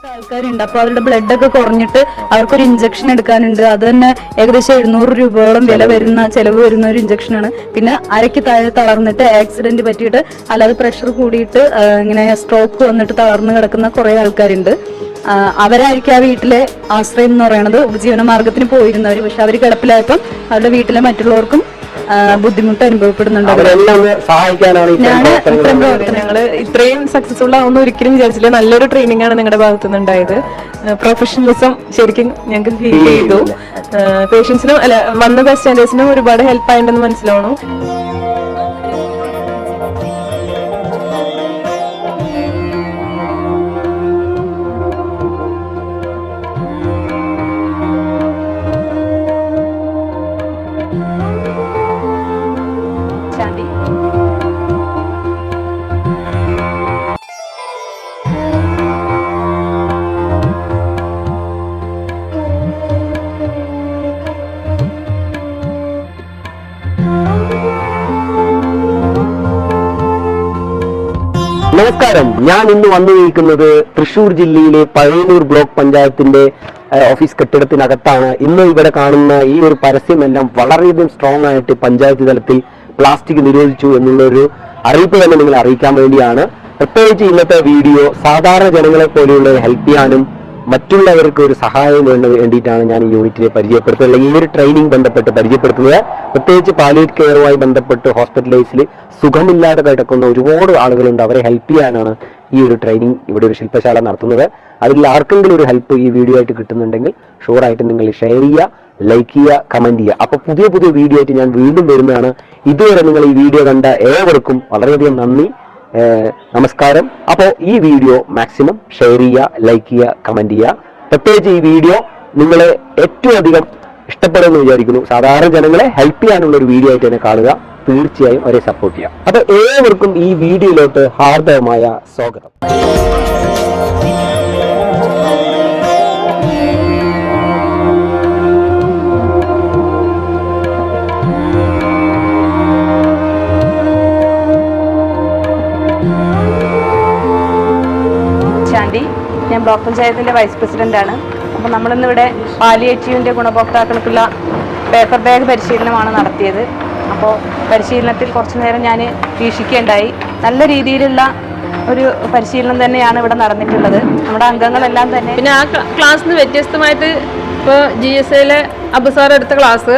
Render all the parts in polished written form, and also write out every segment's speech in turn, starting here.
ആൾക്കാരുണ്ട്. അപ്പൊ അവരുടെ ബ്ലഡ് ഒക്കെ കുറഞ്ഞിട്ട് അവർക്കൊരു ഇഞ്ചക്ഷൻ എടുക്കാനുണ്ട്. അത് തന്നെ ഏകദേശം 700 രൂപയോളം ചെലവ് വരുന്ന ഒരു ഇഞ്ചക്ഷനാണ്. പിന്നെ അരയ്ക്ക് താഴെ തളർന്നിട്ട് ആക്സിഡന്റ് പറ്റിയിട്ട് അല്ലാതെ പ്രഷർ കൂടിയിട്ട് ഇങ്ങനെ സ്ട്രോക്ക് വന്നിട്ട് തളർന്നു കിടക്കുന്ന കുറെ ആൾക്കാരുണ്ട്. അവരായിരിക്കും ആ വീട്ടിലെ ആശ്രയം എന്ന് പറയുന്നത്. ഉപജീവന മാർഗത്തിന് പോയിരുന്നവർ. പക്ഷെ അവർ കിടപ്പിലായപ്പോൾ അവരുടെ വീട്ടിലെ മറ്റുള്ളവർക്കും ബുദ്ധിമുട്ട് അനുഭവപ്പെടുന്നുണ്ട്. ഞങ്ങൾ ഇത്രയും സക്സസ്ഫുൾ ആവുന്ന ഒരിക്കലും വിചാരിച്ചില്ല. നല്ലൊരു ട്രെയിനിങ് ആണ് നിങ്ങളുടെ ഭാഗത്തു നിന്നുണ്ടായത്. പ്രൊഫഷണലിസം ശരിക്കും ഞങ്ങൾക്ക് ഫീൽ ചെയ്തു. പേഷ്യൻസിനും അല്ല വന്ന ബൈസ്റ്റാൻഡേഴ്സിനും ഒരുപാട് ഹെൽപ്പ് ആയിട്ടുണ്ടെന്ന് മനസ്സിലാവണം. നമസ്കാരം. ഞാൻ ഇന്ന് വന്നു നിൽക്കുന്നത് തൃശ്ശൂർ ജില്ലയിലെ പഴയന്നൂർ ബ്ലോക്ക് പഞ്ചായത്തിന്റെ ഓഫീസ് കെട്ടിടത്തിനകത്താണ്. ഇന്ന് ഇവിടെ കാണുന്ന ഈ ഒരു പരസ്യമെല്ലാം വളരെയധികം സ്ട്രോങ് ആയിട്ട് പഞ്ചായത്ത് തലത്തിൽ പ്ലാസ്റ്റിക് നിരോധിച്ചു എന്നുള്ളൊരു അറിയിപ്പ് തന്നെ നിങ്ങളെ അറിയിക്കാൻ വേണ്ടിയാണ്. പ്രത്യേകിച്ച് ഇന്നത്തെ വീഡിയോ സാധാരണ ജനങ്ങളെ പോലെയുള്ളവരെ ഹെൽപ്പ് ചെയ്യാനും മറ്റുള്ളവർക്ക് ഒരു സഹായം വേണ്ടിയിട്ടാണ് ഞാൻ ഈ യൂണിറ്റിനെ പരിചയപ്പെടുത്തുന്നത്, അല്ലെങ്കിൽ ഈ ഒരു ട്രെയിനിങ് ബന്ധപ്പെട്ട് പരിചയപ്പെടുത്തുന്നത്. പ്രത്യേകിച്ച് പാലിയേറ്റീവ് കെയറുമായി ബന്ധപ്പെട്ട് ഹോസ്പിറ്റലൈസിൽ സുഖമില്ലാതെ കിടക്കുന്ന ഒരുപാട് ആളുകളുണ്ട്. അവരെ ഹെൽപ്പ് ചെയ്യാനാണ് ഈ ഒരു ട്രെയിനിങ് ഇവിടെ ഒരു ശില്പശാല നടത്തുന്നത്. അതിൽ ആർക്കെങ്കിലും ഒരു ഹെൽപ്പ് ഈ വീഡിയോ ആയിട്ട് കിട്ടുന്നുണ്ടെങ്കിൽ ഷുവറായിട്ട് നിങ്ങൾ ഷെയർ ചെയ്യുക, ലൈക്ക് ചെയ്യുക, കമന്റ് ചെയ്യുക. അപ്പോൾ പുതിയ പുതിയ വീഡിയോ ആയിട്ട് ഞാൻ വീണ്ടും വരുന്നതാണ്. ഇതുവരെ നിങ്ങൾ ഈ വീഡിയോ കണ്ട ഏവർക്കും വളരെയധികം നന്ദി, നമസ്കാരം. അപ്പോൾ ഈ വീഡിയോ മാക്സിമം ഷെയർ ചെയ്യുക, ലൈക്ക് ചെയ്യുക, കമന്റ് ചെയ്യുക. പ്രത്യേകിച്ച് ഈ വീഡിയോ നിങ്ങളെ ഏറ്റവും അധികം ഇഷ്ടപ്പെടുമെന്ന് വിചാരിക്കുന്നു. സാധാരണ ജനങ്ങളെ ഹെൽപ്പ് ചെയ്യാനുള്ള ഒരു വീഡിയോ ആയിട്ട് തന്നെ കാണുക. തീർച്ചയായും അവരെ സപ്പോർട്ട് ചെയ്യാം. അപ്പോൾ ഏവർക്കും ഈ വീഡിയോയിലോട്ട് ഹാർദവമായ സ്വാഗതം. ഞാൻ ബ്ലോക്ക് പഞ്ചായത്തിന്റെ വൈസ് പ്രസിഡന്റ് ആണ്. അപ്പോൾ നമ്മളിന്നിവിടെ പാലിയേറ്റീവിന്റെ ഗുണഭോക്താക്കൾക്കുള്ള പേപ്പർ ബാഗ് പരിശീലനമാണ് നടത്തിയത്. അപ്പോൾ പരിശീലനത്തിൽ കുറച്ചു നേരം ഞാൻ വീക്ഷിക്കുകയുണ്ടായി. നല്ല രീതിയിലുള്ള ഒരു പരിശീലനം തന്നെയാണ് ഇവിടെ നടന്നിട്ടുള്ളത്. നമ്മുടെ അംഗങ്ങളെല്ലാം തന്നെ പിന്നെ ആ ക്ലാസ്സിന് വ്യത്യസ്തമായിട്ട് ഇപ്പോൾ GSAയിലെ അബുസാർ എടുത്ത ക്ലാസ്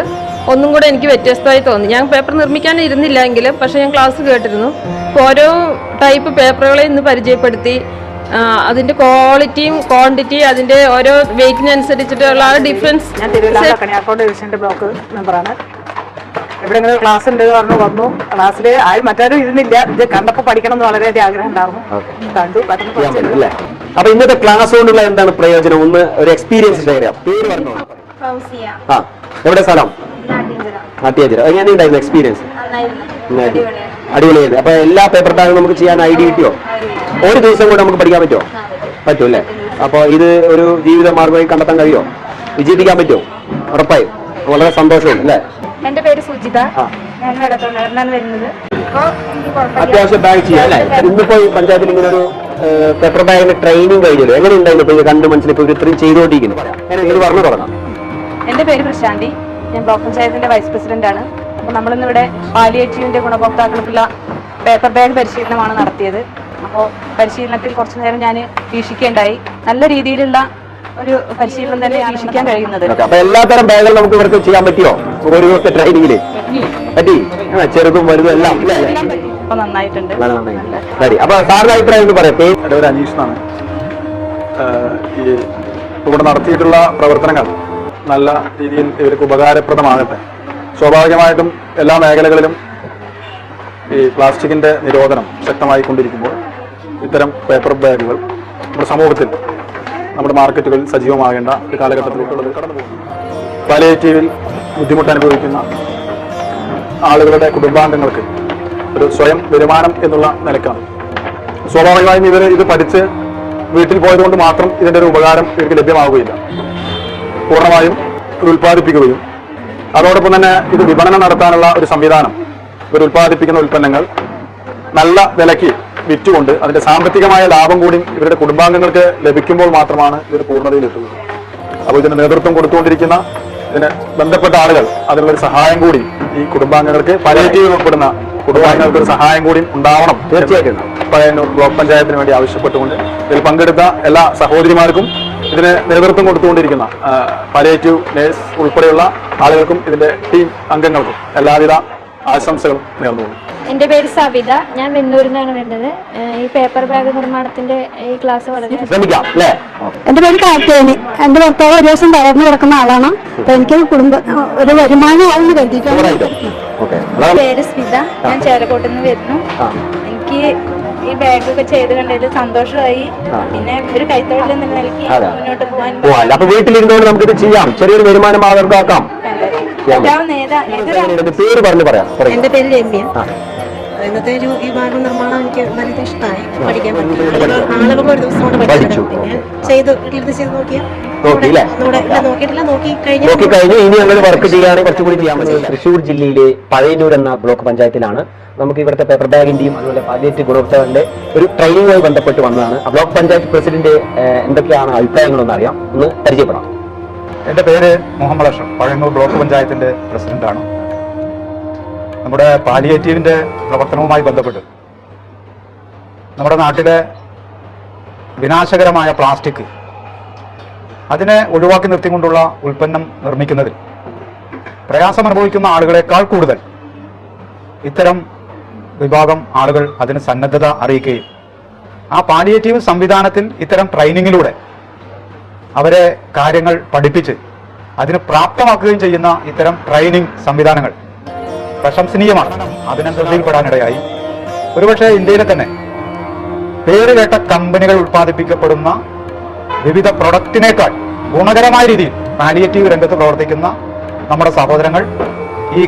ഒന്നും കൂടെ എനിക്ക് വ്യത്യസ്തമായി തോന്നി. ഞാൻ പേപ്പർ നിർമ്മിക്കാൻ ഇരുന്നില്ല എങ്കിലും പക്ഷേ ഞാൻ ക്ലാസ് കേട്ടിരുന്നു. ഇപ്പോൾ ഓരോ ടൈപ്പ് പേപ്പറുകളെ ഇന്ന് പരിചയപ്പെടുത്തി അതിന്റെ ക്വാളിറ്റിയും ക്വാണ്ടിറ്റി അതിന്റെ ഓരോ വെയിറ്റിനനുസരിച്ചിട്ടുള്ള ഡിഫറൻസ്. ഞാൻ തിരുവല്ല കണിയാർക്കോട് ഡിവിഷന്റെ ബ്ലോക്ക് മെമ്പറാണ്. ഇവിടെ ഇങ്ങനെ ക്ലാസ് ഉണ്ട് പറഞ്ഞു വന്നു. ക്ലാസ്സിൽ ആരും മറ്റാരും ഇരുന്നില്ല. ഇത് കണ്ടപ്പോൾ പഠിക്കണം എന്ന് വളരെയധികം ആഗ്രഹം ഉണ്ടായിരുന്നു. കണ്ടു പറ്റുന്നു. അപ്പൊ ഇന്നത്തെ ക്ലാസ് കൊണ്ടുള്ള എന്താണ് പ്രയോജനം? ഒന്ന് ഒരു എക്സ്പീരിയൻസ് ഷെയർ ചെയ്യാം. പേര് പറഞ്ഞു. എവിടെ സ്ഥലം? നാട്യാഞ്ചിറ. എങ്ങനെയുണ്ടായിരുന്നു എക്സ്പീരിയൻസ്? അടിപൊളിയായിരുന്നു. അപ്പൊ എല്ലാ പേപ്പർ ടാഗും നമുക്ക് ചെയ്യാൻ ഐഡിയ കിട്ടിയോ? ഒരു ദിവസം കൂടെ നമുക്ക് പഠിക്കാൻ പറ്റുമോ? പറ്റും അല്ലേ? അപ്പോൾ ഇത് ഒരു ജീവിത മാർഗമായി കണ്ടെത്താൻ കഴിയുമോ? വിജയിപ്പിക്കാൻ പറ്റുമോ? ഉറപ്പായും. വളരെ സന്തോഷമുണ്ട് അല്ലേ? എന്റെ പേര് സുജിത. ഞാൻ വെള്ളത്തോണ്ടാണ് വരുന്നത്. അത്യാവശ്യം ബാഗ് ചെയ്യാം അല്ലേ? ഇന്നിപ്പോ പഞ്ചായത്തിൽ ഇങ്ങനെ ഒരു പേപ്പർ ബാഗിന്റെ ട്രെയിനിങ് കഴിഞ്ഞല്ലോ. എങ്ങനെ ഉണ്ടായിരുന്നു? ഇപ്പൊ കണ്ട് മനസ്സിലിപ്പോ ഇത്രയും ചെയ്തുകൊണ്ടിരിക്കുന്നു. ഇത് പറഞ്ഞു തുടങ്ങാം. എന്റെ പേര് പ്രശാന്തി. ഞാൻ ബ്ലോക്ക് പഞ്ചായത്തിന്റെ വൈസ് പ്രസിഡന്റ് ആണ്. അപ്പോൾ നമ്മളിന്നിവിടെ പാലിയേറ്റീവിന്റെ ഗുണഭോക്താക്കൾക്കുള്ള പേപ്പർ ബാഗ് പരിശീലനമാണ് നടത്തിയത്. അപ്പോൾ പരിശീലനത്തിൽ കുറച്ചു നേരം ഞാൻ വീക്ഷിക്കുകയുണ്ടായി. നല്ല രീതിയിലുള്ള ഒരു പരിശീലനം തന്നെ വീക്ഷിക്കാൻ കഴിയുന്നത്. അപ്പൊ എല്ലാത്തരം ബാഗുകൾ നമുക്ക് ഇവർക്ക് ചെയ്യാൻ പറ്റിയോ? ഒരു ദിവസത്തെ ട്രെയിനിങ്ങില് പറ്റി? ചെറുതും വലുതും എല്ലാം അപ്പൊ നന്നായിട്ടുണ്ട്. അപ്പൊ സാറിന്റെ അഭിപ്രായം പറയാം. ഒരു അനീഷാണ്. ഈ ഇവിടെ നടത്തിയിട്ടുള്ള പ്രവർത്തനങ്ങൾ നല്ല രീതിയിൽ ഇവർക്ക് ഉപകാരപ്രദമാകട്ടെ. സ്വാഭാവികമായിട്ടും എല്ലാ മേഖലകളിലും ഈ പ്ലാസ്റ്റിക്കിന്റെ നിരോധനം ശക്തമായി കൊണ്ടിരിക്കുമ്പോൾ ഇത്തരം പേപ്പർ ബാഗുകൾ നമ്മുടെ സമൂഹത്തിൽ നമ്മുടെ മാർക്കറ്റുകളിൽ സജീവമാകേണ്ട ഒരു കാലഘട്ടത്തിലേക്കുള്ളത് കടന്നു പോകുന്നു. പാലിയേറ്റീവിൽ ബുദ്ധിമുട്ട് അനുഭവിക്കുന്ന ആളുകളുടെ കുടുംബാംഗങ്ങൾക്ക് ഒരു സ്വയം വരുമാനം എന്നുള്ള നിലക്കാണ്. സ്വാഭാവികമായും ഇവർ ഇത് പഠിച്ച് വീട്ടിൽ പോയതുകൊണ്ട് മാത്രം ഇതിൻ്റെ ഒരു ഉപകാരം ഇവർക്ക് ലഭ്യമാവുകയില്ല. പൂർണ്ണമായും ഉൽപ്പാദിപ്പിക്കുകയും അതോടൊപ്പം തന്നെ ഇത് വിപണനം നടത്താനുള്ള ഒരു സംവിധാനം, ഇവർ ഉൽപ്പാദിപ്പിക്കുന്ന ഉൽപ്പന്നങ്ങൾ നല്ല വിലയ്ക്ക് വിറ്റുകൊണ്ട് അതിന്റെ സാമ്പത്തികമായ ലാഭം കൂടി ഇവരുടെ കുടുംബാംഗങ്ങൾക്ക് ലഭിക്കുമ്പോൾ മാത്രമാണ് ഇവർ പൂർണ്ണതയിലെത്തുന്നത്. അപ്പോൾ ഇതിന് നേതൃത്വം കൊടുത്തുകൊണ്ടിരിക്കുന്ന ഇതിന് ബന്ധപ്പെട്ട ആളുകൾ അതിനുള്ളൊരു സഹായം കൂടി ഈ കുടുംബാംഗങ്ങൾക്ക് പാലിയേറ്റീവ് ഉൾപ്പെടുന്ന കുടുംബാംഗങ്ങൾക്ക് ഒരു സഹായം കൂടി ഉണ്ടാവണം തീർച്ചയായിട്ടും. പഴയന്നൂർ ബ്ലോക്ക് പഞ്ചായത്തിന് വേണ്ടി ആവശ്യപ്പെട്ടുകൊണ്ട് ഇതിൽ പങ്കെടുത്ത എല്ലാ സഹോദരിമാർക്കും ഇതിന് നേതൃത്വം കൊടുത്തുകൊണ്ടിരിക്കുന്ന പാലിയേറ്റീവ് നേഴ്സ് ഉൾപ്പെടെയുള്ള ആളുകൾക്കും ഇതിന്റെ ടീം അംഗങ്ങൾക്കും എല്ലാവിധ ആശംസകളും നേർന്നുകൊള്ളു. എൻ്റെ പേര് സവിത, ഞാൻ വെന്നൂരിൽ നിന്നാണ് വരുന്നത്. ഈ പേപ്പർ ബാഗ് നിർമ്മാണത്തിന്റെ ഈ ക്ലാസ് വളരെ ശ്രമിക്കാം അല്ലേ? എന്റെ പേര് കാറ്റേനി. എന്റെ ഭർത്താവ് ഒരു ദിവസം തളർന്നു കിടക്കുന്ന ആളാണ്. അപ്പൊ എനിക്ക് ഒരു വരുമാനമാവുമെന്ന് കരുതിയിട്ടാണ്. പേര് സ്മിത, ഞാൻ ചേലക്കോട്ടിൽ നിന്ന് വരുന്നു. എനിക്ക് ഈ ബാഗൊക്കെ ചെയ്ത് കണ്ടതിൽ സന്തോഷമായി. പിന്നെ ഒരു കൈത്തൊഴിൽ എന്ന നിലയ്ക്ക് മുന്നോട്ട് പോകാൻ അപ്പൊ വീട്ടിലിരുന്നുകൊണ്ട് നമുക്കിത് ചെയ്യാം, ചെറിയൊരു വരുമാനം മാർഗമാക്കാം. പേര് പറഞ്ഞു പറയാം. എന്റെ പേര് രമ്യ. ഇന്നത്തെ ഒരു ഈ ഭാഗം നിർമ്മാണം എനിക്ക് വളരെ ഇഷ്ടമായി. പഠിക്കാൻ പറ്റി. ആളുകൾ ഒരു ദിവസം കൊണ്ട് പഠിച്ചു. പിന്നെ ചെയ്ത് വീട്ടിലിരുന്ന് ചെയ്ത് നോക്കിയിട്ടില്ല, നോക്കി കഴിഞ്ഞു. ഇനി അങ്ങനെ വർക്ക് ചെയ്യാനും കുറച്ചുകൂടി ചെയ്യാൻ പറ്റും. തൃശ്ശൂർ ജില്ലയിലെ പഴയന്നൂർ എന്ന ബ്ലോക്ക് പഞ്ചായത്തിലാണ് നമുക്ക് ഇവിടുത്തെ പേപ്പർ ബാഗിന്റെയും അതുപോലെ പാലിയേറ്റീവ് ഗുണഭോക്താവിന്റെ ഒരു ട്രെയിനിങ്ങുമായി ബന്ധപ്പെട്ട് വന്നതാണ്. ബ്ലോക്ക് പഞ്ചായത്ത് പ്രസിഡന്റ് എന്തൊക്കെയാണ് അഭിപ്രായങ്ങളെന്ന് അറിയാം, ഒന്ന് പരിചയപ്പെടാം. എൻ്റെ പേര് മുഹമ്മദ് അഷ്റഫ്, പഴയന്നൂർ ബ്ലോക്ക് പഞ്ചായത്തിന്റെ പ്രസിഡന്റാണ്. നമ്മുടെ പാലിയേറ്റീവിന്റെ പ്രവർത്തനവുമായി ബന്ധപ്പെട്ട് നമ്മുടെ നാട്ടിലെ വിനാശകരമായ പ്ലാസ്റ്റിക് അതിനെ ഒഴിവാക്കി നിർത്തിക്കൊണ്ടുള്ള ഉൽപ്പന്നം നിർമ്മിക്കുന്നതിൽ പ്രയാസം അനുഭവിക്കുന്ന ആളുകളെക്കാൾ കൂടുതൽ ഇത്തരം വിഭാഗം ആളുകൾ അതിന് സന്നദ്ധത അറിയിക്കുകയും ആ പാലിയേറ്റീവ് സംവിധാനത്തിൽ ഇത്തരം ട്രെയിനിങ്ങിലൂടെ അവരെ കാര്യങ്ങൾ പഠിപ്പിച്ച് അതിന് പ്രാപ്തമാക്കുകയും ചെയ്യുന്ന ഇത്തരം ട്രെയിനിങ് സംവിധാനങ്ങൾ പ്രശംസനീയമാണ്. അഭിനന്ദനത്തിൽപ്പെടാനിടയായി. ഒരുപക്ഷെ ഇന്ത്യയിലെ തന്നെ പേരുകേട്ട കമ്പനികൾ ഉൽപ്പാദിപ്പിക്കപ്പെടുന്ന വിവിധ പ്രൊഡക്റ്റിനേക്കാൾ ഗുണകരമായ രീതിയിൽ പാലിയേറ്റീവ് രംഗത്ത് പ്രവർത്തിക്കുന്ന നമ്മുടെ സഹോദരങ്ങൾ ഈ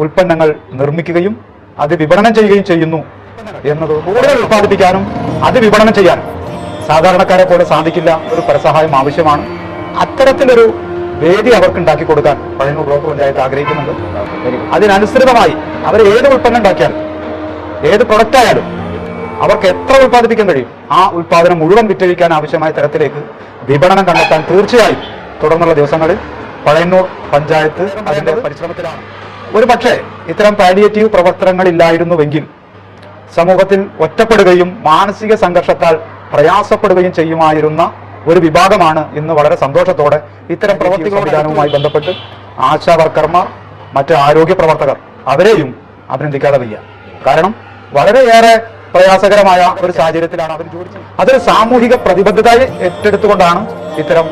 ഉൽപ്പന്നങ്ങൾ നിർമ്മിക്കുകയും അത് വിപണനം ചെയ്യുകയും ചെയ്യുന്നു എന്നത് കൂടുതൽ ഉൽപ്പാദിപ്പിക്കാനും അത് വിപണനം ചെയ്യാനും സാധാരണക്കാരെ പോലെ സാധിക്കില്ല. ഒരു പരസഹായം ആവശ്യമാണ്. അത്തരത്തിലൊരു വേദി അവർക്ക് ഉണ്ടാക്കി കൊടുക്കാൻ പഴയന്നൂർ ബ്ലോക്ക് പഞ്ചായത്ത് ആഗ്രഹിക്കുന്നുണ്ട്. അതിനനുസൃതമായി അവർ ഏത് ഉൽപ്പന്നം ഉണ്ടാക്കിയാലും ഏത് പ്രൊഡക്റ്റ് ആയാലും അവർക്ക് എത്ര ഉൽപ്പാദിപ്പിക്കാൻ കഴിയും ആ ഉൽപ്പാദനം മുഴുവൻ വിറ്റഴിക്കാൻ ആവശ്യമായ തരത്തിലേക്ക് വിപണനം കണ്ടെത്താൻ തീർച്ചയായും തുടർന്നുള്ള ദിവസങ്ങളിൽ പഴയന്നൂർ പഞ്ചായത്ത് അതിന്റെ പരിശ്രമത്തിലാണ്. ഒരു പക്ഷേ ഇത്തരം പാലിയേറ്റീവ് പ്രവർത്തനങ്ങളില്ലായിരുന്നുവെങ്കിൽ സമൂഹത്തിൽ ഒറ്റപ്പെടുകയും മാനസിക സംഘർഷത്താൽ പ്രയാസപ്പെടുകയും ചെയ്യുമായിരുന്ന ഒരു വിഭാഗമാണ് ഇന്ന് വളരെ സന്തോഷത്തോടെ ഇത്തരം പ്രവർത്തി സംവിധാനവുമായി ബന്ധപ്പെട്ട് ആശാ വർക്കർമാർ, മറ്റ് ആരോഗ്യ പ്രവർത്തകർ അവരെയും അഭിനന്ദിക്കാതെ വയ്യ. കാരണം വളരെയേറെ പ്രയാസകരമായ ഒരു സാഹചര്യത്തിലാണ് അവർ ജോലി ചെയ്യുന്നത്. അതൊരു സാമൂഹിക പ്രതിബദ്ധതയെ ഏറ്റെടുത്തുകൊണ്ടാണ് ഇത്തരം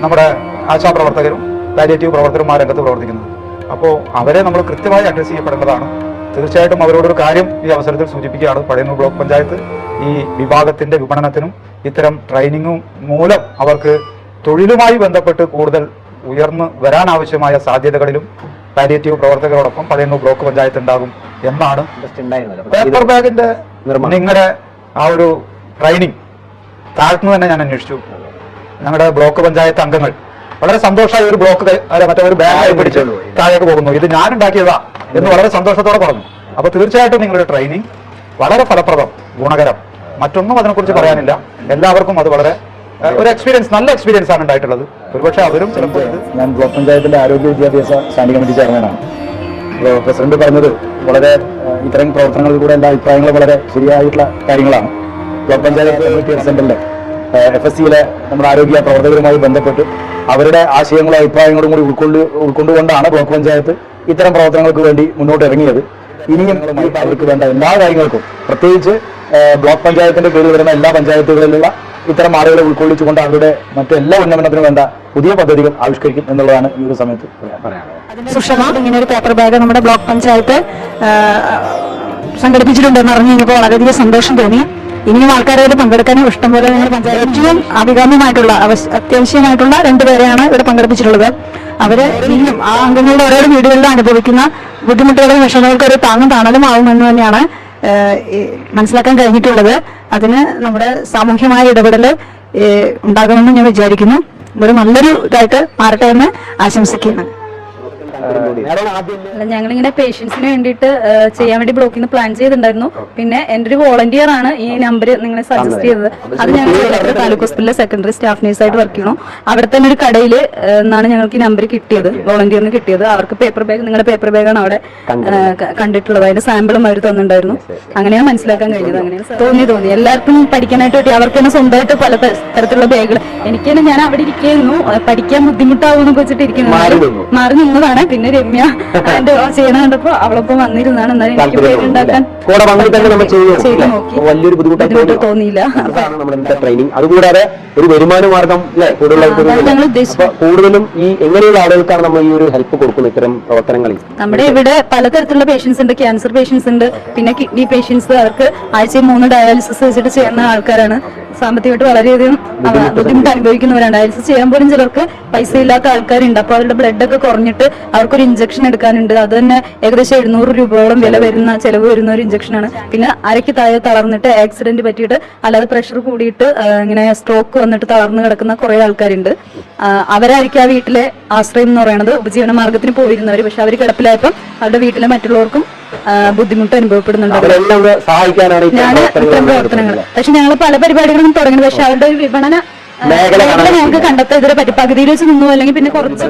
നമ്മുടെ ആശാപ്രവർത്തകരും പാലിയേറ്റീവ് പ്രവർത്തകരും ആ രംഗത്ത് പ്രവർത്തിക്കുന്നത്. അപ്പോൾ അവരെ നമ്മൾ കൃത്യമായി അഡ്രസ് ചെയ്യപ്പെടേണ്ടതാണ്. തീർച്ചയായിട്ടും അവരോടൊരു കാര്യം ഈ അവസരത്തിൽ സൂചിപ്പിക്കുകയാണ്. പഴയന്നൂർ ബ്ലോക്ക് പഞ്ചായത്ത് ഈ വിഭാഗത്തിന്റെ വിപണനത്തിനും ഇത്തരം ട്രെയിനിങ്ങും മൂലം അവർക്ക് തൊഴിലുമായി ബന്ധപ്പെട്ട് കൂടുതൽ ഉയർന്നു വരാനാവശ്യമായ സാധ്യതകളിലും പാലിയേറ്റീവ് പ്രവർത്തകരോടൊപ്പം പഴയന്നൂർ ബ്ലോക്ക് പഞ്ചായത്ത് ഉണ്ടാകും എന്നാണ്. പേപ്പർ ബാഗിന്റെ നിങ്ങളുടെ ആ ഒരു ട്രെയിനിങ് താഴ്ത്തുന്നു തന്നെ ഞാൻ അന്വേഷിച്ചു. ഞങ്ങളുടെ ബ്ലോക്ക് പഞ്ചായത്ത് അംഗങ്ങൾ വളരെ സന്തോഷമായി ഒരു ബ്ലോക്ക് മറ്റേ ഒരു ബാഗായി പിടിച്ച് താഴേക്ക് പോകുന്നു, ഇത് ഞാൻ ഉണ്ടാക്കിയതാ എന്ന് വളരെ സന്തോഷത്തോടെ പറഞ്ഞു. അപ്പൊ തീർച്ചയായിട്ടും നിങ്ങളുടെ ട്രെയിനിങ് വളരെ ഫലപ്രദം, ഗുണകരം, മറ്റൊന്നും അതിനെക്കുറിച്ച് പറയാനില്ല. എല്ലാവർക്കും അത് വളരെ ഒരു എക്സ്പീരിയൻസ്, നല്ല എക്സ്പീരിയൻസ് ആണ് ഉണ്ടായിട്ടുള്ളത്. ഒരുപക്ഷെ അവരും ചിലപ്പോൾ ഞാൻ ബ്ലോക്ക് പഞ്ചായത്തിന്റെ ആരോഗ്യ വിദ്യാഭ്യാസ സ്റ്റാൻഡിംഗ് കമ്മിറ്റി ചെയർമാനാണ്. പ്രസിഡന്റ് പറഞ്ഞത് വളരെ ഇത്തരം പ്രവർത്തനങ്ങളിൽ കൂടെ എല്ലാ അഭിപ്രായങ്ങളും വളരെ ശരിയായിട്ടുള്ള കാര്യങ്ങളാണ്. ബ്ലോക്ക് പഞ്ചായത്ത് കമ്മ്യൂണിറ്റി സെന്ററിലെ FSCയിലെ നമ്മുടെ ആരോഗ്യ പ്രവർത്തകരുമായി ബന്ധപ്പെട്ട് അവരുടെ ആശയങ്ങളും അഭിപ്രായങ്ങളും കൂടി ഉൾക്കൊണ്ടുകൊണ്ടാണ് ബ്ലോക്ക് പഞ്ചായത്ത് ഇത്തരം പ്രവർത്തനങ്ങൾക്ക് വേണ്ടി മുന്നോട്ട് ഇറങ്ങിയത്. ഇനിയും അവർക്ക് വേണ്ട എല്ലാ കാര്യങ്ങൾക്കും, പ്രത്യേകിച്ച് ബ്ലോക്ക് പഞ്ചായത്തിന്റെ കീഴിൽ വരുന്ന എല്ലാ പഞ്ചായത്തുകളിലുള്ള ഇത്തരം ആളുകളെ ഉൾക്കൊള്ളിച്ചുകൊണ്ട് അവരുടെ മറ്റെല്ലാ ഉന്നമനത്തിനും വേണ്ട പുതിയ പദ്ധതികൾ ആവിഷ്കരിക്കും എന്നുള്ളതാണ് ഈ ഒരു സമയത്ത് പറയാനുള്ളത്. സുഷമ, ഇങ്ങനെ ഒരു പേപ്പർ ബാഗ് നമ്മുടെ ബ്ലോക്ക് പഞ്ചായത്ത് സംഘടിപ്പിച്ചിട്ടുണ്ടെന്ന് അറിഞ്ഞ് കഴിഞ്ഞപ്പോൾ വളരെയധികം സന്തോഷം തോന്നി. ഇനിയും ആൾക്കാരോട് പങ്കെടുക്കാനും ഇഷ്ടംപോലെ ഞങ്ങൾ പഞ്ചായത്തിലും അഭികാമ്യമായിട്ടുള്ള അത്യാവശ്യമായിട്ടുള്ള 2 പേരെയാണ് ഇവിടെ പങ്കെടുപ്പിച്ചിട്ടുള്ളത്. അവര് ഇനിയും ആ അംഗങ്ങളുടെ ഓരോ വീടുകളിൽ അനുഭവിക്കുന്ന ബുദ്ധിമുട്ടുകളും വിഷമങ്ങൾക്കും ഒരു താങ്ങും താണലും ആവുമെന്ന് തന്നെയാണ് മനസ്സിലാക്കാൻ കഴിഞ്ഞിട്ടുള്ളത്. അതിന് നമ്മുടെ സാമൂഹ്യമായ ഇടപെടൽ ഉണ്ടാകുമെന്ന് ഞാൻ വിചാരിക്കുന്നു. ഒരു നല്ലൊരു ഇതായിട്ട് മാറട്ടെ എന്ന് ആശംസിക്കുന്നു. അല്ല, ഞങ്ങളിങ്ങനെ പേഷ്യൻസിന് വേണ്ടിയിട്ട് ചെയ്യാൻ വേണ്ടി ബ്ലോക്കിൽ നിന്ന് പ്ലാൻ ചെയ്തിട്ടുണ്ടായിരുന്നു. പിന്നെ എന്റെ ഒരു വോളണ്ടിയർ ആണ് ഈ നമ്പർ നിങ്ങളെ സജസ്റ്റ് ചെയ്തത്. അത് ഞങ്ങൾ താലൂക്ക് ഹോസ്പിറ്റലിലെ സെക്കൻഡറി സ്റ്റാഫ് നേഴ്സായിട്ട് വർക്ക് ചെയ്യണം. അവിടെ തന്നെ ഒരു കടയിൽ നിന്നാണ് ഞങ്ങൾക്ക് ഈ നമ്പർ കിട്ടിയത്, വോളണ്ടിയറിന് കിട്ടിയത്. അവർക്ക് പേപ്പർ ബാഗ്, നിങ്ങളുടെ പേപ്പർ ബാഗാണ് അവിടെ കണ്ടിട്ടുള്ളത്. അതിന്റെ സാമ്പിളും അവർ തന്നിട്ടുണ്ടായിരുന്നു. അങ്ങനെയാണ് മനസ്സിലാക്കാൻ കഴിഞ്ഞത്. അങ്ങനെയാണ് തോന്നി എല്ലാവർക്കും പഠിക്കാനായിട്ട് പറ്റി. അവർക്ക് തന്നെ സ്വന്തമായിട്ട് പല തരത്തിലുള്ള ബാഗുകൾ. എനിക്ക് തന്നെ ഞാൻ അവിടെ ഇരിക്കുന്നു, പഠിക്കാൻ ബുദ്ധിമുട്ടാവുമെന്നൊക്കെ വെച്ചിട്ട് ഇരിക്കുന്നത് മാറി നിന്നതാണ്. പിന്നെ രമ്യ അതിന്റെ ചെയ്യണ കണ്ടപ്പോ അവളൊപ്പം വന്നിരുന്നാണ്. എന്നാലും എനിക്ക് പേരുണ്ടാക്കാൻ വലിയൊരു ബുദ്ധിമുട്ട് തോന്നിയില്ല. ട്രെയിനിങ് അതുകൂടാതെ ഒരു വരുമാന മാർഗം ഞങ്ങൾ ഉദ്ദേശിച്ചത്. കൂടുതലും ഈ എങ്ങനെയുള്ള ആളുകൾക്കാണ് നമ്മൾ ഈ ഒരു ഹെൽപ്പ് കൊടുക്കുന്നത് ഇത്തരം പ്രവർത്തനങ്ങളിൽ? നമ്മുടെ ഇവിടെ പലതരത്തിലുള്ള പേഷ്യൻസ് ഉണ്ട്. ക്യാൻസർ പേഷ്യൻസ് ഉണ്ട്, പിന്നെ കിഡ്നി പേഷ്യൻസ്. അവർക്ക് ആഴ്ചയിൽ 3 ഡയാലിസിസ് വെച്ചിട്ട് ചെയ്യുന്ന ആൾക്കാരാണ്. സാമ്പത്തികമായിട്ട് വളരെയധികം ബുദ്ധിമുട്ട് അനുഭവിക്കുന്നവരാണ്. ഡയാലിസിസ് ചെയ്യാൻ പോലും ചിലർക്ക് പൈസ ഇല്ലാത്ത ആൾക്കാരുണ്ട്. അപ്പൊ അവരുടെ ബ്ലഡ് ഒക്കെ കുറഞ്ഞിട്ട് അവർക്കൊരു ഇഞ്ചക്ഷൻ എടുക്കാനുണ്ട്. അത് തന്നെ ഏകദേശം 700 രൂപയോളം വില വരുന്ന ചെലവ് വരുന്ന ഒരു ഇഞ്ചക്ഷനാണ്. പിന്നെ അരയ്ക്ക് താഴെ തളർന്നിട്ട് ആക്സിഡന്റ് പറ്റിയിട്ട് അല്ലാതെ പ്രഷർ കൂടിയിട്ട് ഇങ്ങനെ സ്ട്രോക്ക് വന്നിട്ട് തളർന്നു കിടക്കുന്ന കുറെ ആൾക്കാരുണ്ട്. അവരായിരിക്കും ആ വീട്ടിലെ ആശ്രയം എന്ന് പറയുന്നത്. ഉപജീവന മാർഗത്തിന് പോയിരുന്നവർ. പക്ഷെ അവർ കിടപ്പിലായപ്പോൾ അവരുടെ വീട്ടിലെ മറ്റുള്ളവർക്കും ബുദ്ധിമുട്ട് അനുഭവപ്പെടുന്നുണ്ട്. ഞാൻ ഇത്തരം പ്രവർത്തനങ്ങൾ പക്ഷെ ഞങ്ങൾ പല പരിപാടികളും തുടങ്ങി. പക്ഷെ അവരുടെ ഒരു വിപണന ഞങ്ങൾക്ക് കണ്ടെത്താൻ ഇതുവരെ പറ്റി. പകുതിയിൽ വെച്ച് നിന്നു, അല്ലെങ്കിൽ പിന്നെ കുറച്ച്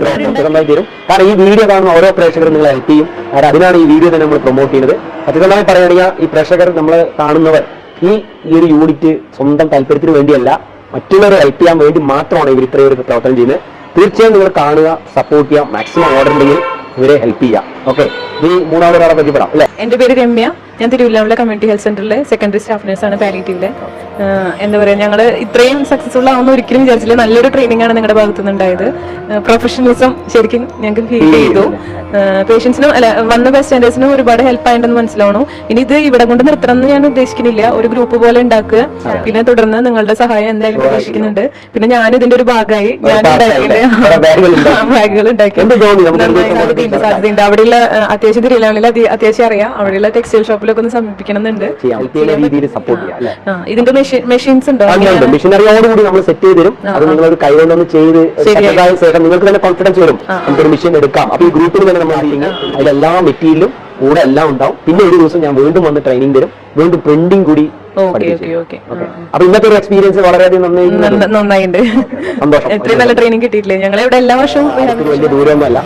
കാരണം ഈ വീഡിയോ കാണുന്ന ഓരോ പ്രേക്ഷകരും നിങ്ങളെ ഹെൽപ്പ് ചെയ്യും. അതിനാണ് ഈ വീഡിയോ തന്നെ നമ്മൾ പ്രൊമോട്ട് ചെയ്യുന്നത്. സത്യസന്ധമായി പറയുകയാണെങ്കിൽ ഈ പ്രേക്ഷകർ നമ്മൾ കാണുന്നവർ ഈ ഒരു യൂണിറ്റ് സ്വന്തം താല്പര്യത്തിന് വേണ്ടിയല്ല, മറ്റുള്ളവരെ ഹെൽപ്പ് ചെയ്യാൻ വേണ്ടി മാത്രമാണ് ഇവർ ഇത്രയും ഒരു പ്രവർത്തനം ചെയ്യുന്നത്. തീർച്ചയായും നിങ്ങൾ കാണുക, സപ്പോർട്ട് ചെയ്യാം, മാക്സിമം ഓർഡർ ഉണ്ടെങ്കിൽ ഇവരെ ഹെൽപ്പ് ചെയ്യാം. ഓക്കെ, ഈ മൂന്നാമതൊരാളെ പരിചയപ്പെടാം അല്ലെ? എന്റെ പേര് രമ്യ. ഞാൻ തിരുവല്ലാമല കമ്മ്യൂണിറ്റി ഹെൽത്ത് സെന്ററിലെ സെക്കൻഡറി സ്റ്റാഫ് നഴ്സാണ്, പാലിയേറ്റീവിലെ. എന്താ പറയുക, ഞങ്ങൾ ഇത്രയും സക്സസ്ഫുൾ ആവുന്ന ഒരിക്കലും വിചാരിച്ചില്ല. നല്ലൊരു ട്രെയിനിങ് ആണ് നിങ്ങളുടെ ഭാഗത്തു നിന്നുണ്ടായത്. പ്രൊഫഷണലിസം ശരിക്കും ഞങ്ങൾക്ക് ഫീൽ ചെയ്തു. പേഷ്യൻസിനും അല്ല വന്ന ബൈസ്റ്റാൻഡേഴ്സിനും ഒരുപാട് ഹെൽപ്പ് ആയിട്ടുണ്ടെന്ന് മനസ്സിലാവണം. ഇനി ഇത് ഇവിടെ കൊണ്ട് നിർത്തണം എന്ന് ഞാൻ ഉദ്ദേശിക്കുന്നില്ല. ഒരു ഗ്രൂപ്പ് പോലെ ഉണ്ടാക്കുക, പിന്നെ തുടർന്ന് നിങ്ങളുടെ സഹായം എന്തായാലും പ്രതീക്ഷിക്കുന്നുണ്ട്. പിന്നെ ഞാൻ ഇതിന്റെ ഒരു ഭാഗമായി ഞാൻ ബാഗുകൾ ഉണ്ടാക്കി സാധ്യതയുണ്ട്. അവിടെയുള്ള അത്യാവശ്യം തിരുവല്ലാമലയിൽ അത്യാവശ്യം അറിയാം. അവിടെയുള്ള ടെക്സ്റ്റൈൽ ഷോപ്പിലൊക്കെ ഒന്ന് സമീപിക്കണമെന്നുണ്ട്. ഇതിന്റെ മെഷീൻസ് ഉണ്ടോ? മെഷീനറിയോടുകൂടി നമ്മൾ സെറ്റ് ചെയ്ത് തരും. അത് നിങ്ങളൊരു കൈകൊണ്ടൊന്ന് ചെയ്ത് ശേഷം നിങ്ങൾക്ക് തന്നെ കോൺഫിഡൻസ് വരും, നമുക്കൊരു മെഷീൻ എടുക്കാം. അപ്പൊ ഈ ഗ്രൂപ്പിൽ തന്നെ നമ്മൾ അതിലെല്ലാ മെറ്റീരിയലും കൂടെ എല്ലാം ഉണ്ടാവും. പിന്നെ ഒരു ദിവസം ഞാൻ വീണ്ടും വന്ന് ട്രെയിനിങ് തരും, വീണ്ടും പ്രിന്റിംഗ് കൂടി. അപ്പൊ ഇന്നത്തെ ഒരു എക്സ്പീരിയൻസ് വളരെയധികം നന്നായിട്ടുണ്ട്. സന്തോഷം. എത്രയും നല്ല ട്രെയിനിങ് കിട്ടിയിട്ടില്ലേ? ഞങ്ങളെ ഇവിടെ എല്ലാ വർഷവും വലിയ ദൂരമൊന്നുമല്ല.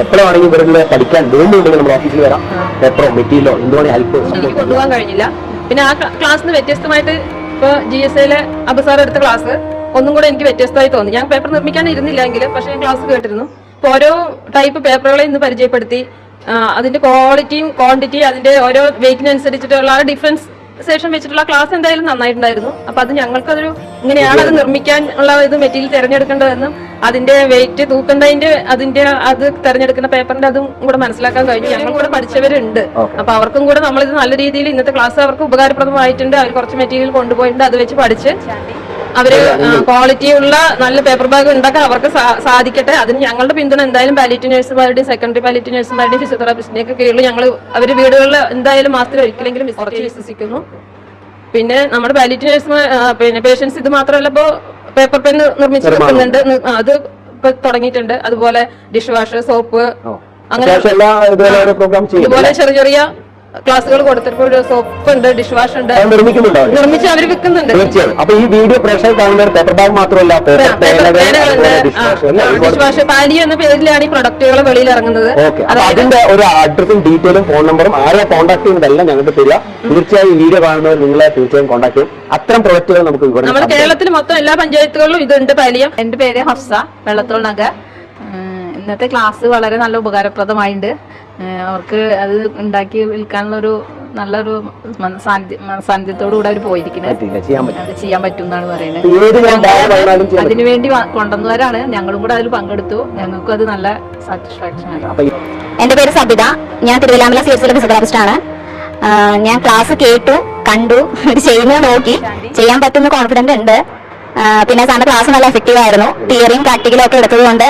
എപ്പോഴാണെങ്കിൽ ഇവരുടെ പഠിക്കാൻ വേണ്ടിയുണ്ടെങ്കിൽ നമ്മൾ ഓഫീസിൽ വരാം. പേപ്പറോ മെറ്റീരിയലോ എന്തുവേണേ ഹെൽപ്പ് കൊണ്ടുപോകാൻ കഴിഞ്ഞില്ല. പിന്നെ ആ ക്ലാസ്സിന് വ്യത്യസ്തമായിട്ട് ഇപ്പൊ GSAയിലെ അബസാർ എടുത്ത ക്ലാസ് ഒന്നും കൂടെ എനിക്ക് വ്യത്യസ്തമായി തോന്നി. ഞാൻ പേപ്പർ നിർമ്മിക്കാൻ ഇരുന്നില്ലെങ്കിലും പക്ഷെ ഞാൻ ക്ലാസ് കേട്ടിരുന്നു. ഇപ്പൊ ഓരോ ടൈപ്പ് പേപ്പറുകളെ ഇന്ന് പരിചയപ്പെടുത്തി. അതിന്റെ ക്വാളിറ്റിയും ക്വാണ്ടിറ്റിയും അതിന്റെ ഓരോ വെയിറ്റിനനുസരിച്ചിട്ടുള്ള ഡിഫറൻസ് സെഷൻ വെച്ചിട്ടുള്ള ക്ലാസ് എന്തായാലും നന്നായിട്ടുണ്ടായിരുന്നു. അപ്പൊ അത് ഞങ്ങൾക്കതൊരു ഇങ്ങനെയാണ് അത് നിർമ്മിക്കാൻ ഉള്ള ഇത് മെറ്റീരിയൽ തിരഞ്ഞെടുക്കേണ്ടതെന്നും അതിന്റെ വെയിറ്റ് തൂക്കേണ്ടതിന്റെ അത് തിരഞ്ഞെടുക്കുന്ന പേപ്പറിന്റെ അതും കൂടെ മനസ്സിലാക്കാൻ കഴിഞ്ഞു. ഞങ്ങൾ കൂടെ പഠിച്ചവരുണ്ട്. അപ്പൊ അവർക്കും കൂടെ നമ്മളിത് നല്ല രീതിയിൽ ഇന്നത്തെ ക്ലാസ് അവർക്ക് ഉപകാരപ്രദമായിട്ടുണ്ട്. അവർ കുറച്ച് മെറ്റീരിയൽ കൊണ്ടുപോയിട്ടുണ്ട്. അത് വെച്ച് പഠിച്ച് അവര് ക്വാളിറ്റിയുള്ള നല്ല പേപ്പർ ബാഗ് ഉണ്ടാക്കാൻ അവർക്ക് സാധിക്കട്ടെ. അതിന് ഞങ്ങളുടെ പിന്തുണ എന്തായാലും പാലിയേറ്റീവ് നഴ്സുമാരുടെയും സെക്കൻഡറി പാലിയേറ്റീവ് നഴ്സുമാരുടെയും ഫിസിയോതെറാപ്പിസ്റ്റിന്റെ ഒക്കെ കീഴിൽ ഞങ്ങൾ അവര് വീടുകളിൽ എന്തായാലും മാസത്തിൽ ഒരിക്കലെങ്കിലും വിശ്വസിക്കുന്നു. പിന്നെ നമ്മുടെ പാലിയേറ്റീവ് നഴ്സുമാർ പിന്നെ പേഷ്യൻസ് ഇത് മാത്രമല്ല ഇപ്പോ പേപ്പർ പെൻ നിർമ്മിച്ചെടുക്കുന്നുണ്ട്. അത് ഇപ്പൊ തുടങ്ങിയിട്ടുണ്ട്. അതുപോലെ ഡിഷ് വാഷ്, സോപ്പ്, അങ്ങനെ ഇതുപോലെ ചെറിയ ചെറിയ ക്ലാസ്സുകൾ കൊടുത്തപ്പോൾ ഒരു സോപ്പ് ഉണ്ട്, ഡിഷ് വാഷ് ഉണ്ട്, നിർമ്മിച്ച് അവർ വിൽക്കുന്നുണ്ട്. അപ്പൊ ഈ വീഡിയോ പ്രേക്ഷകർ കാണുന്ന പേപ്പർ ബാഗ് മാത്രമല്ല, ഡിഷ് വാഷ് പാലി എന്ന പേരിലാണ് ഈ പ്രൊഡക്റ്റുകൾ വെളിയിൽ ഇറങ്ങുന്നത്. അതിന്റെ ഒരു അഡ്രസ്സും ഡീറ്റെയിലും ഫോൺ നമ്പറും ആരെ കോൺടാക്ട് ചെയ്യുന്നതെല്ലാം ഞങ്ങൾക്ക് തരിക. തീർച്ചയായും വീഡിയോ കാണുന്നവർ നിങ്ങളെ തീർച്ചയായും കോൺടാക്ട് ചെയ്യും. അത്തരം പ്രൊഡക്റ്റുകൾ നമുക്ക് നമ്മുടെ കേരളത്തിൽ മൊത്തം എല്ലാ പഞ്ചായത്തുകളിലും ഇതുണ്ട് പാലിയം. എന്റെ പേര് ഹഫ്സ, വെള്ളത്തോൾ നഗർ. ഇന്നത്തെ ക്ലാസ് വളരെ നല്ല ഉപകാരപ്രദമായിട്ടുണ്ട്. അവർക്ക് അത് ഉണ്ടാക്കി വിൽക്കാനുള്ളൊരു നല്ലൊരു സാന്നിധ്യത്തോടു കൂടെ അവർ പോയിരിക്കുന്നത്. അത് ചെയ്യാൻ പറ്റും എന്നാണ് പറയുന്നത്. അതിനുവേണ്ടി കൊണ്ടുവന്നവരാണ്. ഞങ്ങളും കൂടെ അതിൽ പങ്കെടുത്തു. ഞങ്ങൾക്കും അത് നല്ല സാറ്റിസ്ഫാക്ഷൻ ആണ്. എന്റെ പേര് സബിത. ഞാൻ തിരുവല്ലാമല CHCയിലെ ഫിസിയോതെറാപ്പിസ്റ്റ് ആണ്. ഞാൻ ക്ലാസ് കേട്ടു, കണ്ടു, ചെയ്യുന്നത് നോക്കി, ചെയ്യാൻ പറ്റുന്ന കോൺഫിഡന്റ് ഉണ്ട്. പിന്നെ സാറിന്റെ ക്ലാസ് നല്ല എഫക്റ്റീവ് ആയിരുന്നു. തിയറിയും പ്രാക്ടിക്കലും ഒക്കെ എടുത്തത് കൊണ്ട്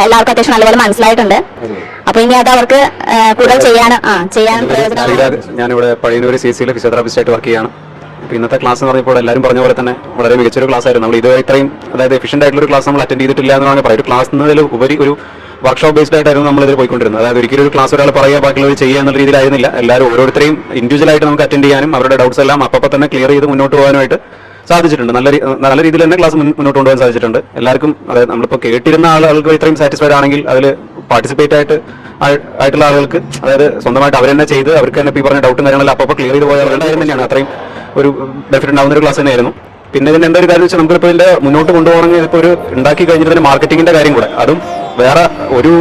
എല്ലാവർക്കും അത്യാവശ്യം നല്ലപോലെ മനസ്സിലായിട്ടുണ്ട്. അപ്പൊ ഇനി അത് അവർക്ക് കൂടുതൽ ചെയ്യാൻ ഞാനിവിടെ പഴയന്നൂർ CHCയിലെ ഫിസിയോതെറാപ്പിസ്റ്റ് ആയിട്ട് വർക്ക് ചെയ്യാണ്. ഇന്നത്തെ ക്ലാസ് എന്ന് പറഞ്ഞപ്പോൾ എല്ലാവരും പറഞ്ഞ പോലെ തന്നെ വളരെ മികച്ചൊരു ക്ലാസ് ആയിരുന്നു. നമ്മൾ ഇതുവരെ ഇത്രയും അതായത് എഫിഷ്യന്റ് ആയിട്ടുള്ള ഒരു ക്ലാസ് നമ്മൾ അറ്റൻഡ് ചെയ്തിട്ടില്ല എന്ന് പറഞ്ഞാൽ ഒരു ക്ലാസ് എന്നതിൽ ഉപരി ഒരു വർക്ക്ഷോപ്പ് ബേസ്ഡ് ആയിട്ടായിരുന്നു നമ്മൾ ഇതിൽ പോയിക്കൊണ്ടിരുന്നത്. അതായത് ഒരിക്കലും ഒരു ക്ലാസ് ഒരാൾ പറയുക ബാക്കിയുള്ളവർ ചെയ്യുക എന്നുള്ള രീതിയിലായിരുന്നില്ല. എല്ലാവരും ഓരോരുത്തരെയും ഇൻഡിവിജ്വൽ ആയിട്ട് നമുക്ക് അറ്റൻഡ് ചെയ്യാനും അവരുടെ ഡൗട്ട്സ് എല്ലാം അപ്പോൾ തന്നെ ക്ലിയർ ചെയ്ത് മുന്നോട്ട് പോകാനായിട്ട് സാധിച്ചിട്ടുണ്ട്. നല്ല രീതിയിൽ തന്നെ ക്ലാസ് മുന്നോട്ട് കൊണ്ടുപോകാൻ സാധിച്ചിട്ടുണ്ട് എല്ലാവർക്കും. അതായത് നമ്മളിപ്പോൾ കേട്ടിരുന്ന ആളുകൾക്ക് ഇത്രയും സാറ്റിസ്ഫൈഡ് ആണെങ്കിൽ അതിൽ പാർട്ടിസിപ്പേറ്റ് ആയിട്ടുള്ള ആളുകൾക്ക്, അതായത് സ്വന്തമായിട്ട് അവർ തന്നെ ചെയ്ത് അവർക്ക് തന്നെ ഈ പറഞ്ഞ ഡൗട്ടും കാര്യങ്ങളെല്ലാം അപ്പോൾ ക്ലിയർ ചെയ്ത് പോയ ആളുകളുടെ തന്നെയാണ് അത്രയും ഒരു ബെനിഫിറ്റ് ഉണ്ടാകുന്ന ഒരു ക്ലാസ് തന്നെയായിരുന്നു. പിന്നെ ഇതിന്റെ എന്താ ഒരു കാര്യം വെച്ചാൽ നമുക്കിപ്പോൾ ഇതിന്റെ മുന്നോട്ട് കൊണ്ടുപോകണമെങ്കിൽ ഇപ്പോൾ ഒരു ഉണ്ടാക്കി കഴിഞ്ഞിട്ട് ഇതിന്റെ മാർക്കറ്റിംഗിന്റെ കാര്യം കൂടെ, അതും വേറെ ഒരു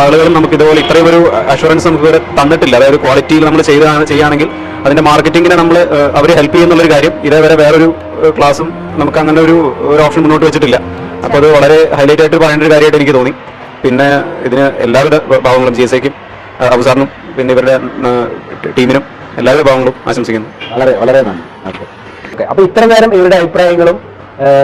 ആളുകളും നമുക്ക് ഇതുപോലെ ഇത്രയും ഒരു അഷുറൻസ് നമുക്ക് ഇവരെ തന്നിട്ടില്ല. അതായത് ക്വാളിറ്റിയിൽ നമ്മൾ ചെയ്യുകയാണെങ്കിൽ അതിന്റെ മാർക്കറ്റിംഗിനെ നമ്മൾ അവർ ഹെൽപ്പ് ചെയ്യുന്നുള്ളൊരു കാര്യം ഇതേവരെ വേറൊരു ക്ലാസ്സും നമുക്ക് അങ്ങനെ ഒരു ഓപ്ഷൻ മുന്നോട്ട് വെച്ചിട്ടില്ല. അപ്പോൾ അത് വളരെ ഹൈലൈറ്റ് ആയിട്ട് പറയേണ്ട ഒരു കാര്യമായിട്ട് എനിക്ക് തോന്നി. പിന്നെ ഇതിന് എല്ലാവരുടെ ഭാവങ്ങളും GSAക്കും അബുസാറിനും പിന്നെ ഇവരുടെ ടീമിനും എല്ലാവരുടെ ഭാവങ്ങളും ആശംസിക്കുന്നു. വളരെ നന്ദി. ഓക്കെ, അപ്പൊ ഇത്ര നേരം ഇവരുടെ അഭിപ്രായങ്ങളും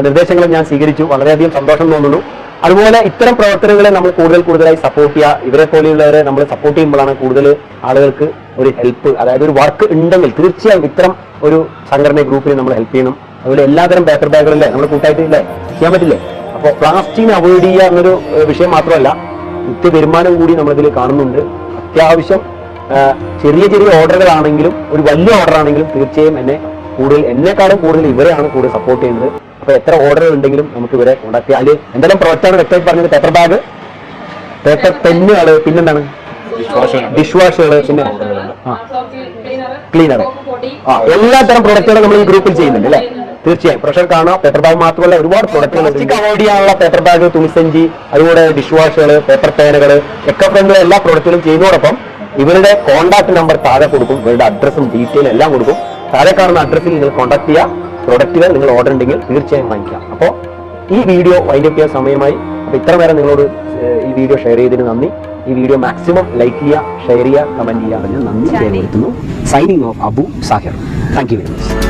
നിർദ്ദേശങ്ങളും ഞാൻ സ്വീകരിച്ചു. വളരെയധികം സന്തോഷം തോന്നുന്നു. അതുപോലെ ഇത്തരം പ്രവർത്തനങ്ങളെ നമ്മൾ കൂടുതലായി സപ്പോർട്ട് ചെയ്യുക. ഇവരെ പോലെയുള്ളവരെ നമ്മൾ സപ്പോർട്ട് ചെയ്യുമ്പോഴാണ് കൂടുതൽ ആളുകൾക്ക് ഒരു ഹെൽപ്പ്, അതായത് ഒരു വർക്ക് ഉണ്ടെങ്കിൽ തീർച്ചയായും ഇത്തരം ഒരു സംഘടന ഗ്രൂപ്പിനെ നമ്മൾ ഹെൽപ്പ് ചെയ്യണം. അതുപോലെ എല്ലാതരം പേപ്പർ ബാഗുകളിലെ നമ്മൾ കൂട്ടായിട്ട് ഇല്ലേ ചെയ്യാൻ പറ്റില്ലേ? അപ്പോൾ പ്ലാസ്റ്റിക്കിനെ അവോയ്ഡ് ചെയ്യുക എന്നൊരു വിഷയം മാത്രമല്ല, വരുമാനം കൂടി നമ്മളിതിൽ കാണുന്നുണ്ട്. അത്യാവശ്യം ചെറിയ ഓർഡറുകളാണെങ്കിലും ഒരു വലിയ ഓർഡർ ആണെങ്കിലും തീർച്ചയായും എന്നെക്കാളും കൂടുതൽ ഇവരെയാണ് കൂടുതൽ സപ്പോർട്ട് ചെയ്യുന്നത്. അപ്പൊ എത്ര ഓർഡറുകൾ ഉണ്ടെങ്കിലും നമുക്ക് ഇവരെ കോൺടാക്ട് ചെയ്യാം. അതിൽ എന്തെല്ലാം പ്രൊഡക്റ്റാണ് വ്യക്തമായിട്ട് പറഞ്ഞത്? പേപ്പർ ബാഗ്, പേപ്പർ പെന്നുകള്, പിന്നെന്താണ് ഡിഷ് വാഷുകള്, പിന്നെ ക്ലീനർ, എല്ലാ തരം പ്രൊഡക്റ്റുകളും നമ്മൾ ഈ ഗ്രൂപ്പിൽ ചെയ്യുന്നുണ്ട് അല്ലേ? തീർച്ചയായും പ്രഷർ കാണാം. പേപ്പർ ബാഗ് മാത്രമല്ല ഒരുപാട് പ്രൊഡക്റ്റുകൾ അവോയ്ഡ് ചെയ്യാനുള്ള പേപ്പർ ബാഗ്, തുണിസഞ്ചി, അതുപോലെ ഡിഷ് വാഷുകൾ, പേപ്പർ പേനകൾ, എക്കോ ഫ്രണ്ട്ലി എല്ലാ പ്രൊഡക്റ്റുകളും ചെയ്യുന്നതോടൊപ്പം ഇവരുടെ കോൺടാക്ട് നമ്പർ താഴെ കൊടുക്കും. ഇവരുടെ അഡ്രസ്സും ഡീറ്റെയിൽ എല്ലാം കൊടുക്കും. താഴെ കാണുന്ന അഡ്രസ്സിൽ നിങ്ങൾ കോൺടാക്ട് ചെയ്യുക. പ്രൊഡക്റ്റുകൾ നിങ്ങൾ ഓർഡർ ഉണ്ടെങ്കിൽ തീർച്ചയായും വാങ്ങിക്കാം. അപ്പോൾ ഈ വീഡിയോ വൈൻഡപ്പ് ചെയ്യാൻ സമയമായി. അപ്പോൾ ഇത്ര നേരം നിങ്ങളോട് ഈ വീഡിയോ ഷെയർ ചെയ്തതിന് നന്ദി. ഈ വീഡിയോ മാക്സിമം ലൈക്ക് ചെയ്യുക, ഷെയർ ചെയ്യുക, കമന്റ് ചെയ്യുക. നന്ദി രേഖപ്പെടുത്തുന്നു. Signing off Abu Sahir. Thank you very much.